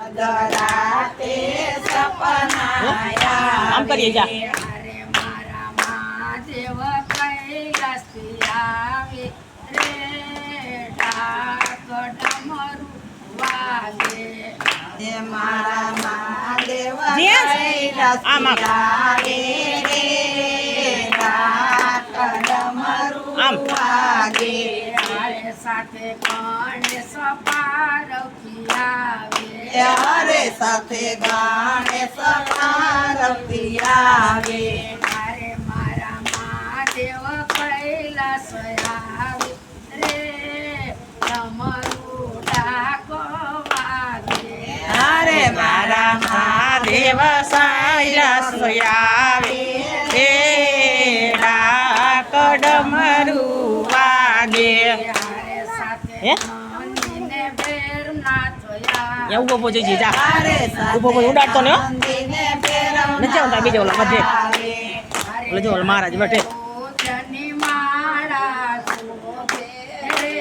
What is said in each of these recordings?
દરાતે સપનાયા આમ કરીએ જા અરે મારા મહાદેવ કૈલાસથી આવે રે ઢાક ડમરું વાગે હે મારા મહાદેવ કૈલાસથી આવે રે ઢાક ડમરું વાગે અરે સાથે ગણેશ પાર્વતી આવે અરે સાથે ગણેશ પાર્વતી આવે અરે મારા મહાદેવ કૈલાસ આવે રે ડમરું ડાક વાગે અરે મારા મહાદેવ કૈલાસ આવે હે ડાક ડમરું વાગે અરે સાથે હે? નંદીને ભેરનાથ આવે ઊભો ઊભો જોઈ જા ઊભો ઊભો ઉડાડતો ને હો. નથી આવતા બીજો ઓલો બધે ઓલો જો ઓલો મહારાજ બેઠે જની માળા શોભે રે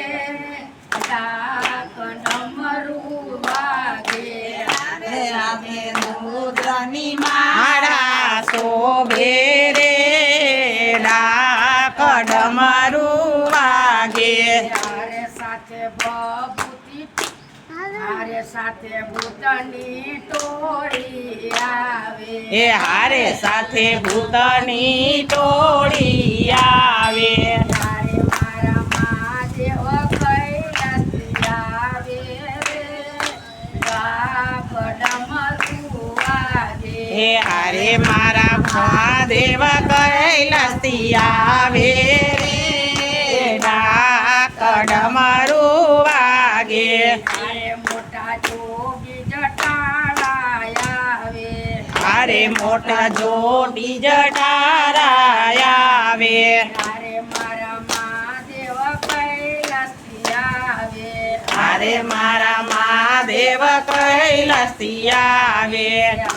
ડાક ડમરું વાગે રે આવે રુદ્રની મારા શોભે રે ડાક ડમરું વાગે અરે સાથે ભભૂતિ અરે સાથે ભૂતની ટોળી આવે એ હારે સાથે ભૂતની ટોળી આવે અરે મારા મહાદેવ કૈલાસથી આવે રે ડાક ડમરું વાગે એ હારે મારા મહાદેવ કૈલાસથી આવે રે ડાક ડમરું વાગે અરે મોટા જોગી જટાળા આવે હારે મોટા જોડી જટારા આવે અરે મારા મહાદેવ કૈલાસથી આવે હારે મારા મહાદેવ કૈલાસથી આવે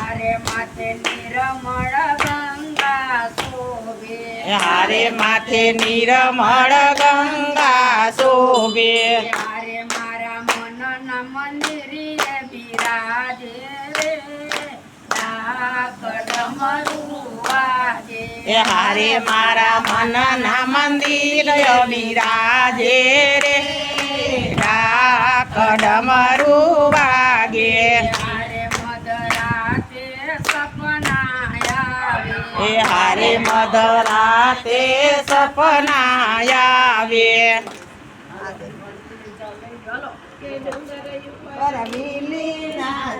અરે માથે નિર્મળ ગંગા શોભે હારે માથે નિર્મળ ગંગા શોભે અરે મારા મનના મંદિરે બિરાજે રે ડાક ડમરું વાગે એ હારે મારા મનના મંદિર બિરાજે રે ડાક ડમરું વાગે અરે મધરાતે સપના આવે એ હારે મધરાતે સપના આવે પરમિલીના